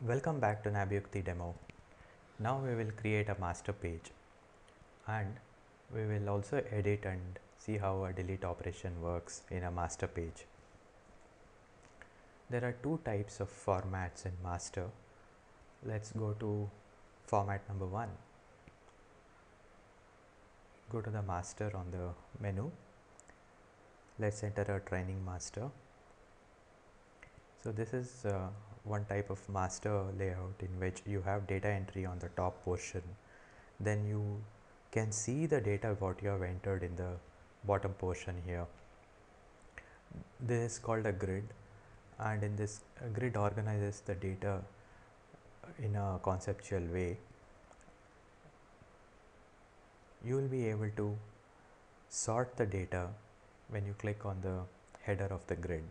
Welcome back to NABYUKTI demo. Now we will create a master page and we will also edit and see how a delete operation works in a master page. There are two types of formats in master. Let's go to format number 1. Go to the master on the menu. Let's enter a training master. So this is one type of master layout in which you have data entry on the top portion. Then you can see the data what you have entered in the bottom portion here. This is called a grid, and in this grid organizes the data in a conceptual way. You will be able to sort the data when you click on the header of the grid.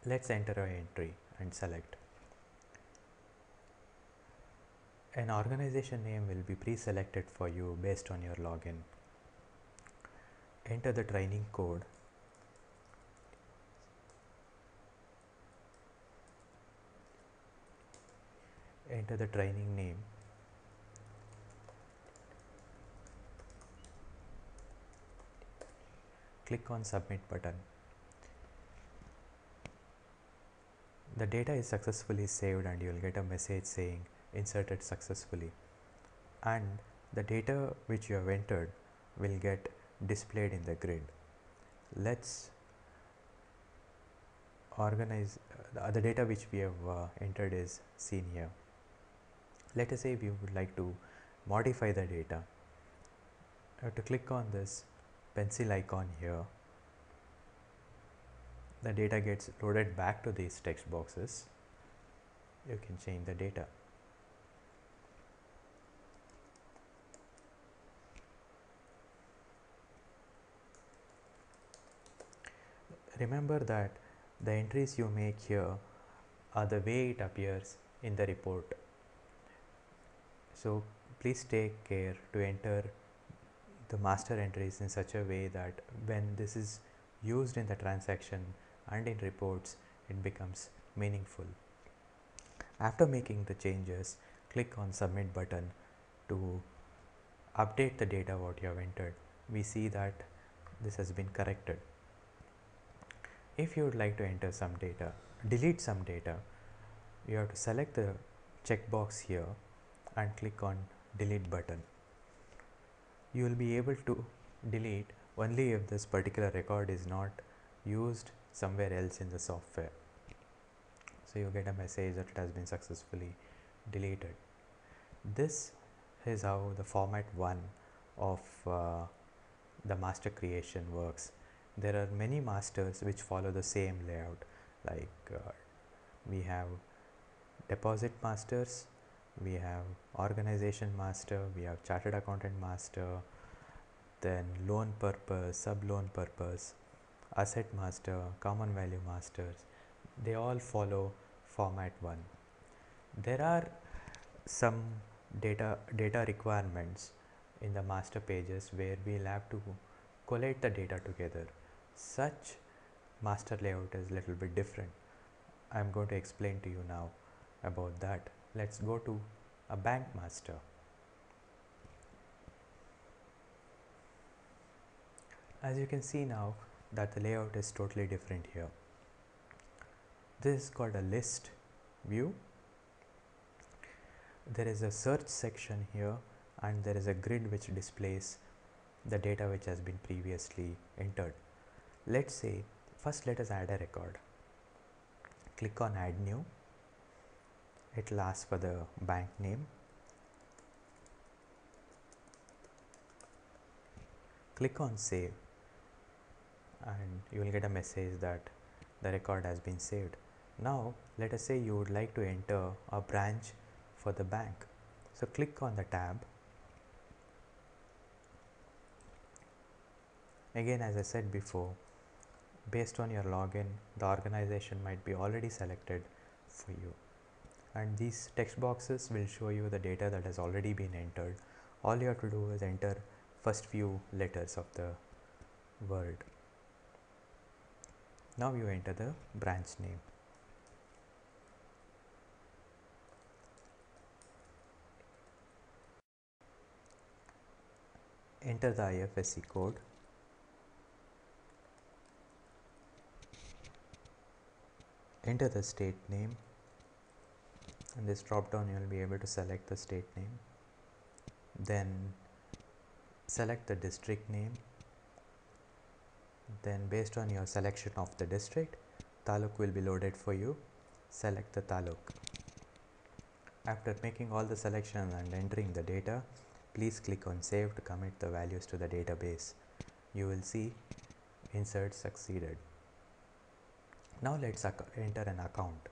Let's enter an entry and select. An organization name will be pre-selected for you based on your login. Enter the training code. Enter the training name. Click on submit button. The data is successfully saved and you will get a message saying inserted successfully, and the data which you have entered will get displayed in the grid. Let's organize the data which we have entered is seen here. Let us say we would like to modify the data. I have to click on this pencil icon here. The data gets loaded back to these text boxes. You can change the data. Remember that the entries you make here are the way it appears in the report. So please take care to enter the master entries in such a way that when this is used in the transaction and in reports, it becomes meaningful. After making the changes, click on submit button to update the data what you have entered. We see that this has been corrected. If you would like to enter some data, delete some data, you have to select the checkbox here and click on delete button. You will be able to delete only if this particular record is not used somewhere else in the software. So you get a message that it has been successfully deleted. This is how the format 1 of the master creation works. There are many masters which follow the same layout, like we have deposit masters, we have organization master, we have chartered accountant master, then loan purpose, sub loan purpose, asset master, common value masters. They all follow format 1. There are some data requirements in the master pages where we'll have to collate the data together. Such master layout is a little bit different. I'm going to explain to you now about that. Let's go to a bank master. As you can see now that the layout is totally different here. This is called a list view. There is a search section here and there is a grid which displays the data which has been previously entered. Let's say first let us add a record. Click on add new. It will ask for the bank name. Click on save and you will get a message that the record has been saved. Now let us say you would like to enter a branch for the bank. So click on the tab. Again, as I said before, based on your login, the organization might be already selected for you. And these text boxes will show you the data that has already been entered. All you have to do is enter first few letters of the word. Now you enter the branch name. enter the IFSC code, enter the state name. In this drop down you will be able to select the state name, then select the district name, then based on your selection of the district, taluk will be loaded for you. Select the taluk. After making all the selections and entering the data, please click on save to commit the values to the database. You will see insert succeeded. Now let's enter an account.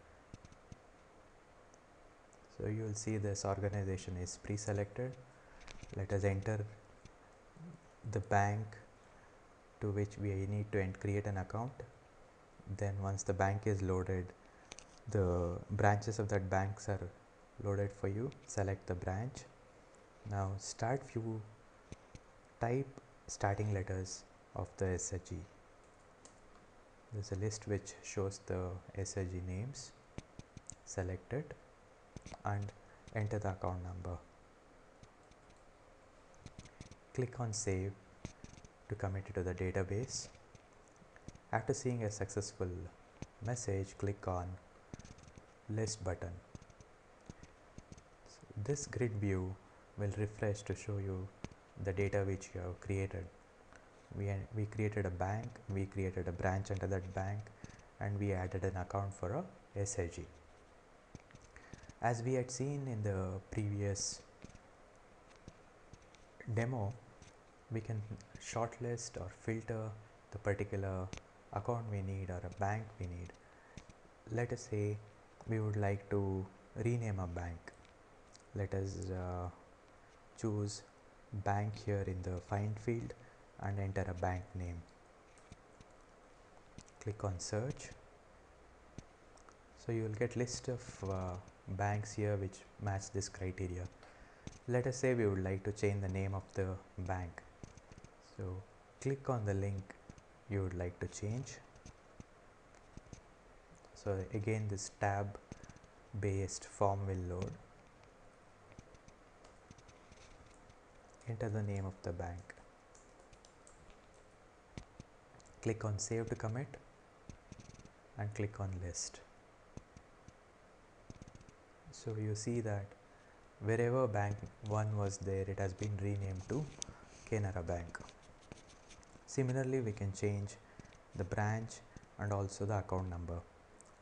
So you will see this organization is pre-selected. Let us enter the bank to which we need to create an account. Then once the bank is loaded, the branches of that banks are loaded for you. Select the branch. Now type starting letters of the SHG. There's a list which shows the SHG names. Select it and enter the account number. Click on save to commit it to the database. After seeing a successful message, click on list button. So this grid view will refresh to show you the data which you have created. We created a bank, we created a branch under that bank, and we added an account for a SHG. As we had seen in the previous demo, we can shortlist or filter the particular account we need or a bank we need. Let us say we would like to rename a bank. Let us choose bank here in the find field and enter a bank name. Click on search. So you will get list of banks here which match this criteria. Let us say we would like to change the name of the bank. So click on the link you would like to change. So again this tab based form will load. Enter the name of the bank. Click on save to commit and click on list. So you see that wherever bank 1 was there, it has been renamed to Canara Bank. Similarly, we can change the branch and also the account number.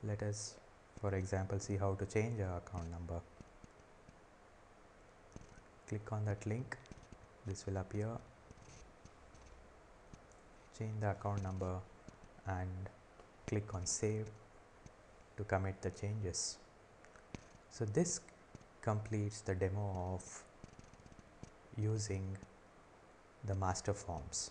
Let us, for example, see how to change our account number. Click on that link. This will appear. Change the account number and click on save to commit the changes. So this completes the demo of using the master forms.